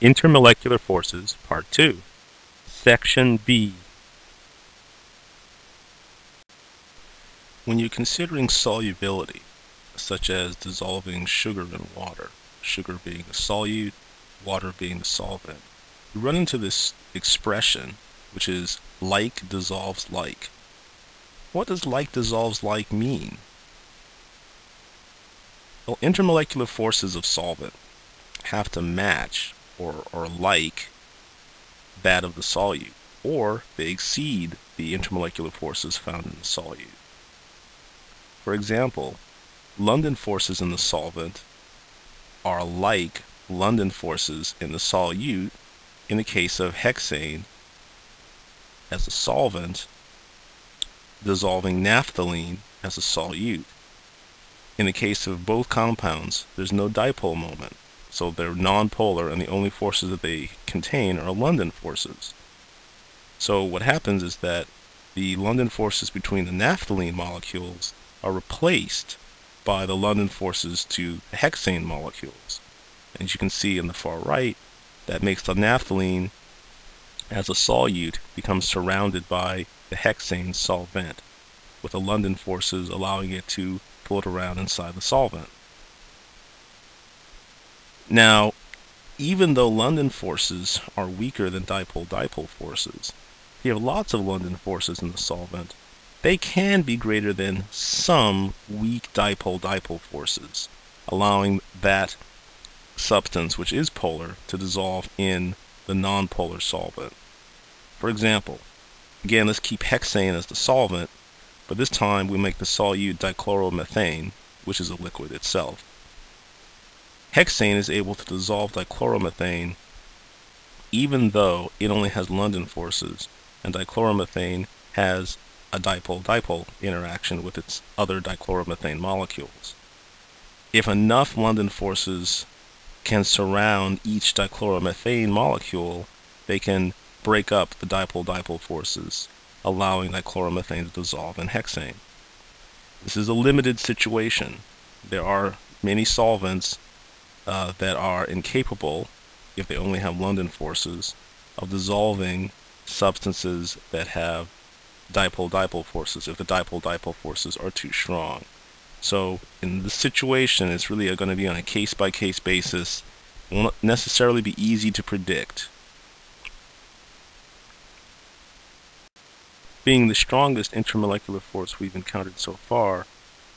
Intermolecular Forces, Part 2, Section B. When you're considering solubility, such as dissolving sugar in water, sugar being the solute, water being the solvent, you run into this expression, which is like dissolves like. What does like dissolves like mean? Well, intermolecular forces of solvent have to match or like that of the solute, or they exceed the intermolecular forces found in the solute. For example, London forces in the solvent are like London forces in the solute in the case of hexane as a solvent dissolving naphthalene as a solute. In the case of both compounds, there's no dipole moment, so they're nonpolar, and the only forces that they contain are London forces. So what happens is that the London forces between the naphthalene molecules are replaced by the London forces to the hexane molecules. And as you can see in the far right, that makes the naphthalene as a solute become surrounded by the hexane solvent, with the London forces allowing it to float around inside the solvent. Now, even though London forces are weaker than dipole-dipole forces, if you have lots of London forces in the solvent, they can be greater than some weak dipole-dipole forces, allowing that substance, which is polar, to dissolve in the nonpolar solvent. For example, again, let's keep hexane as the solvent, but this time we make the solute dichloromethane, which is a liquid itself. Hexane is able to dissolve dichloromethane even though it only has London forces, and dichloromethane has a dipole-dipole interaction with its other dichloromethane molecules. If enough London forces can surround each dichloromethane molecule, they can break up the dipole-dipole forces, allowing dichloromethane to dissolve in hexane. This is a limited situation. There are many solvents that are incapable, if they only have London forces, of dissolving substances that have dipole-dipole forces if the dipole-dipole forces are too strong. So in this situation, it's really going to be on a case-by-case basis. It won't necessarily be easy to predict. Being the strongest intermolecular force we've encountered so far,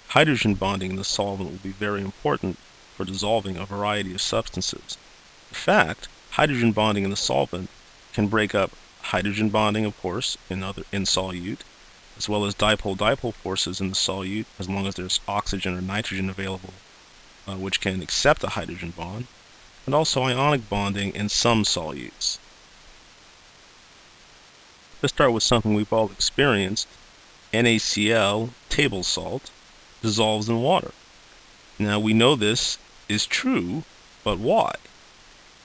hydrogen bonding in the solvent will be very important for dissolving a variety of substances. In fact, hydrogen bonding in the solvent can break up hydrogen bonding, of course, in solute, as well as dipole-dipole forces in the solute, as long as there's oxygen or nitrogen available, which can accept a hydrogen bond, and also ionic bonding in some solutes. Let's start with something we've all experienced. NaCl, table salt, dissolves in water. Now we know this is true, but why?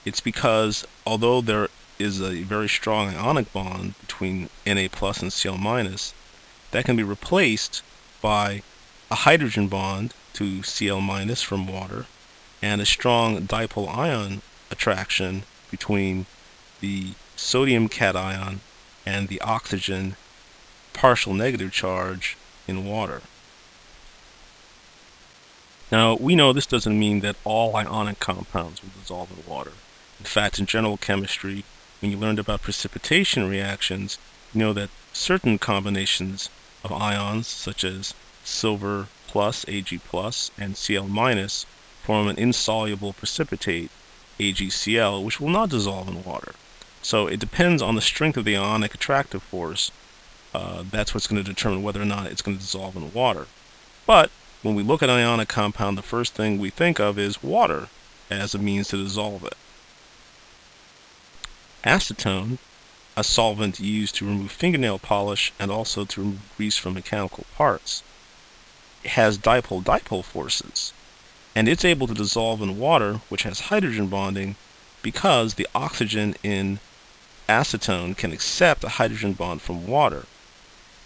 It's because although there is a very strong ionic bond between Na plus and Cl minus, that can be replaced by a hydrogen bond to Cl minus from water and a strong dipole ion attraction between the sodium cation and the oxygen partial negative charge in water. Now, we know this doesn't mean that all ionic compounds will dissolve in water. In fact, in general chemistry, when you learned about precipitation reactions, you know that certain combinations of ions, such as silver plus, Ag plus, and Cl minus, form an insoluble precipitate, AgCl, which will not dissolve in water. So it depends on the strength of the ionic attractive force. That's what's going to determine whether or not it's going to dissolve in water. But when we look at an ionic compound, the first thing we think of is water as a means to dissolve it. Acetone, a solvent used to remove fingernail polish and also to remove grease from mechanical parts, has dipole-dipole forces, and it's able to dissolve in water, which has hydrogen bonding, because the oxygen in acetone can accept a hydrogen bond from water,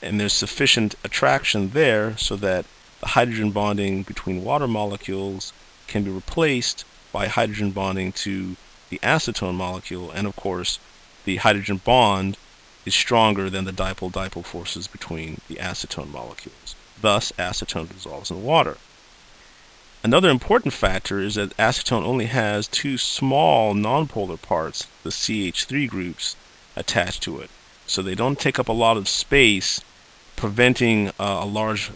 and there's sufficient attraction there so that the hydrogen bonding between water molecules can be replaced by hydrogen bonding to the acetone molecule, and of course the hydrogen bond is stronger than the dipole-dipole forces between the acetone molecules. Thus, acetone dissolves in water. Another important factor is that acetone only has two small nonpolar parts, the CH3 groups, attached to it. So they don't take up a lot of space, preventing a large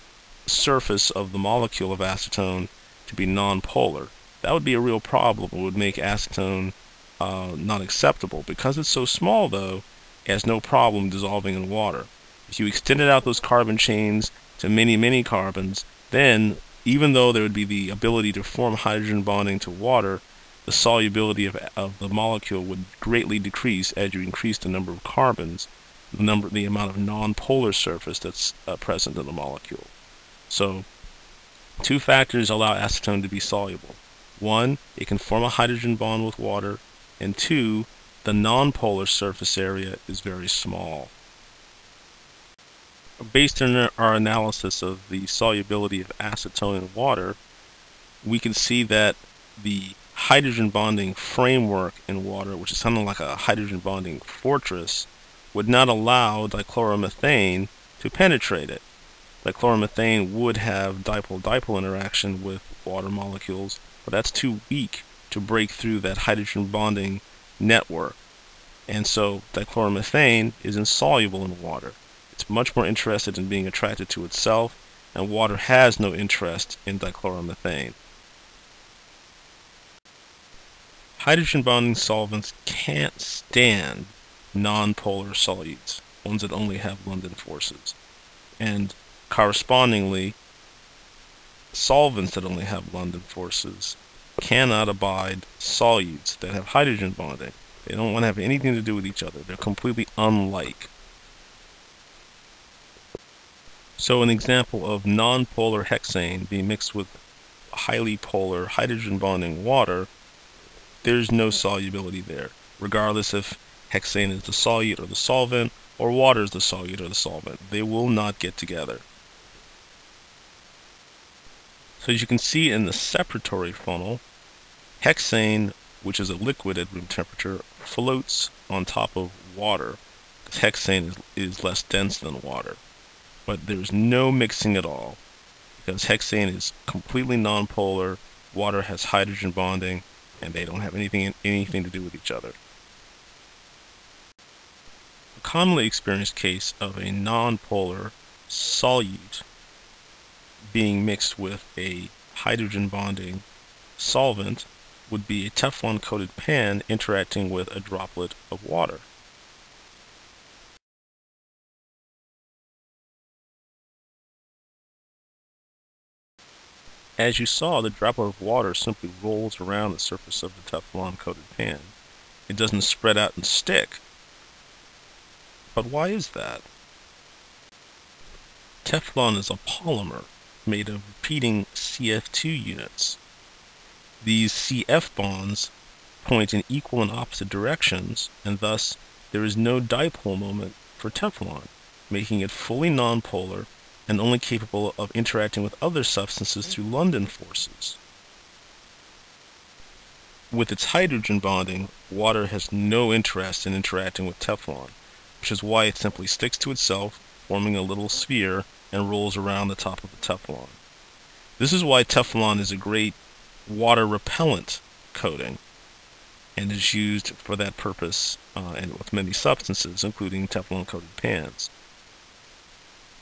surface of the molecule of acetone to be nonpolar. That would be a real problem. It would make acetone not acceptable. Because it's so small, though, it has no problem dissolving in water. If you extended out those carbon chains to many, many carbons, then even though there would be the ability to form hydrogen bonding to water, the solubility of the molecule would greatly decrease as you increase the number of carbons, the amount of nonpolar surface that's present in the molecule. So, two factors allow acetone to be soluble. One, it can form a hydrogen bond with water, and two, the nonpolar surface area is very small. Based on our analysis of the solubility of acetone in water, we can see that the hydrogen bonding framework in water, which is something like a hydrogen bonding fortress, would not allow dichloromethane to penetrate it. Dichloromethane would have dipole-dipole interaction with water molecules, but that's too weak to break through that hydrogen bonding network. And so dichloromethane is insoluble in water. It's much more interested in being attracted to itself, and water has no interest in dichloromethane. Hydrogen bonding solvents can't stand nonpolar solutes, ones that only have London forces. And correspondingly, solvents that only have London forces cannot abide solutes that have hydrogen bonding. They don't want to have anything to do with each other. They're completely unlike. So an example of nonpolar hexane being mixed with highly polar hydrogen bonding water, there's no solubility there, regardless if hexane is the solute or the solvent, or water is the solute or the solvent. They will not get together. So as you can see in the separatory funnel, hexane, which is a liquid at room temperature, floats on top of water, because hexane is less dense than water. But there's no mixing at all, because hexane is completely nonpolar, water has hydrogen bonding, and they don't have anything to do with each other. A commonly experienced case of a nonpolar solute being mixed with a hydrogen bonding solvent would be a Teflon coated pan interacting with a droplet of water. As you saw, the droplet of water simply rolls around the surface of the Teflon coated pan. It doesn't spread out and stick. But why is that? Teflon is a polymer made of repeating CF2 units. These CF bonds point in equal and opposite directions, and thus there is no dipole moment for Teflon, making it fully nonpolar and only capable of interacting with other substances through London forces. With its hydrogen bonding, water has no interest in interacting with Teflon, which is why it simply sticks to itself, forming a little sphere, and rolls around the top of the Teflon. This is why Teflon is a great water repellent coating, and is used for that purpose and with many substances, including Teflon coated pans.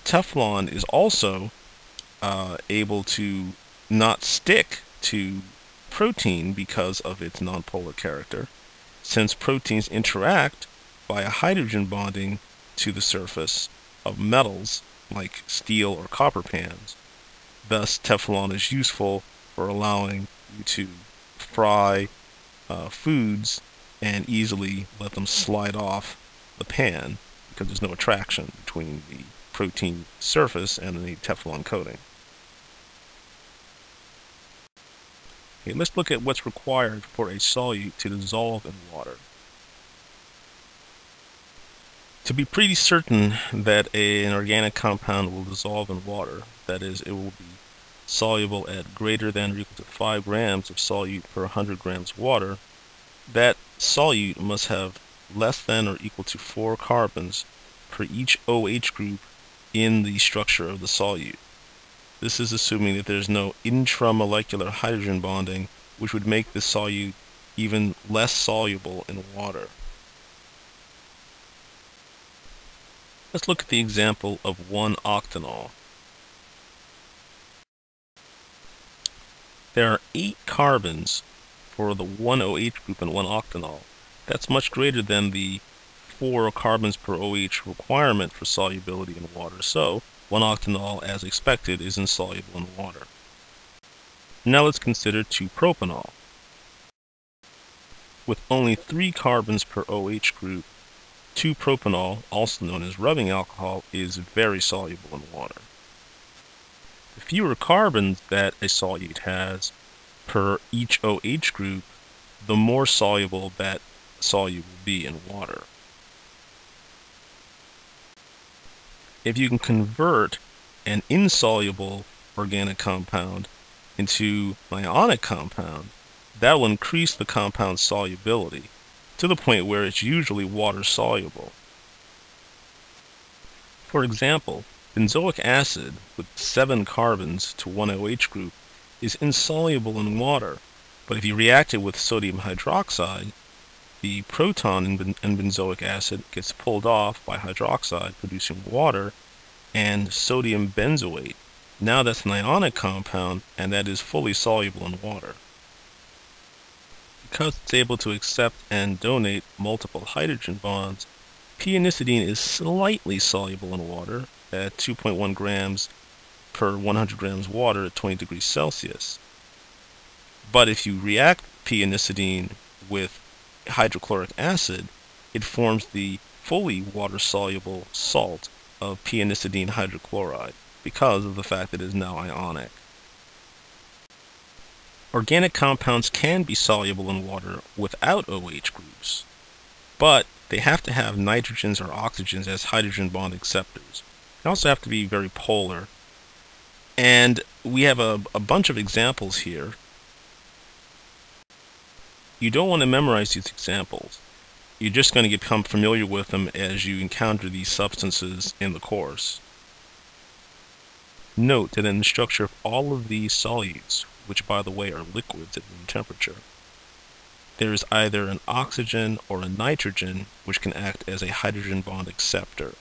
Teflon is also able to not stick to protein because of its nonpolar character, since proteins interact via hydrogen bonding to the surface of metals like steel or copper pans. Thus, Teflon is useful for allowing you to fry foods and easily let them slide off the pan because there's no attraction between the protein surface and the Teflon coating. Okay, let's look at what's required for a solute to dissolve in water. To be pretty certain that an organic compound will dissolve in water, that is, it will be soluble at greater than or equal to 5 grams of solute per 100 grams of water, that solute must have less than or equal to 4 carbons per each OH group in the structure of the solute. This is assuming that there's no intramolecular hydrogen bonding, which would make the solute even less soluble in water. Let's look at the example of 1-octanol. There are 8 carbons for the 1 OH group in 1-octanol. That's much greater than the 4 carbons per OH requirement for solubility in water, so 1-octanol, as expected, is insoluble in water. Now let's consider 2-propanol. With only 3 carbons per OH group, 2-propanol, also known as rubbing alcohol, is very soluble in water. The fewer carbons that a solute has per each OH group, the more soluble that solute will be in water. If you can convert an insoluble organic compound into an ionic compound, that will increase the compound's solubility to the point where it's usually water soluble. For example, benzoic acid with 7 carbons to 1 OH group is insoluble in water, but if you react it with sodium hydroxide, the proton in benzoic acid gets pulled off by hydroxide, producing water and sodium benzoate. Now that's an ionic compound, and that is fully soluble in water. Because it's able to accept and donate multiple hydrogen bonds, pianisidine is slightly soluble in water at 2.1 grams per 100 grams water at 20 degrees Celsius. But if you react pianisidine with hydrochloric acid, it forms the fully water-soluble salt of pianisidine hydrochloride because of the fact that it is now ionic. Organic compounds can be soluble in water without OH groups, but they have to have nitrogens or oxygens as hydrogen bond acceptors. They also have to be very polar. And we have a bunch of examples here. You don't want to memorize these examples. You're just going to become familiar with them as you encounter these substances in the course. Note that in the structure of all of these solutes, which by the way are liquids at room temperature, there is either an oxygen or a nitrogen which can act as a hydrogen bond acceptor.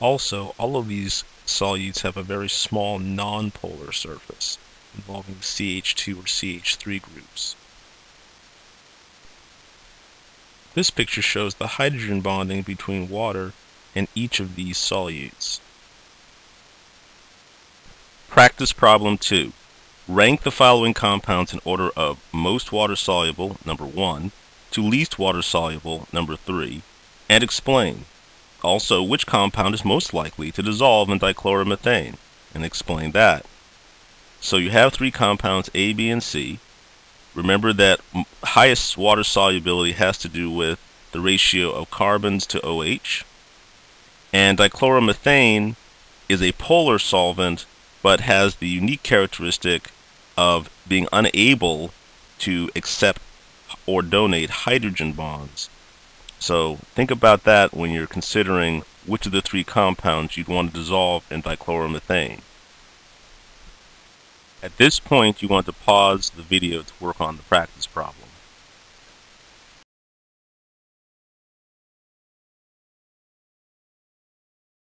Also, all of these solutes have a very small nonpolar surface involving CH2 or CH3 groups. This picture shows the hydrogen bonding between water and each of these solutes. Practice problem 2. Rank the following compounds in order of most water soluble, number 1, to least water soluble, number 3, and explain. Also, which compound is most likely to dissolve in dichloromethane, and explain that. So you have 3 compounds, A, B, and C. Remember that highest water solubility has to do with the ratio of carbons to OH. And dichloromethane is a polar solvent, but has the unique characteristic of being unable to accept or donate hydrogen bonds. So think about that when you're considering which of the 3 compounds you'd want to dissolve in dichloromethane. At this point, you want to pause the video to work on the practice problem.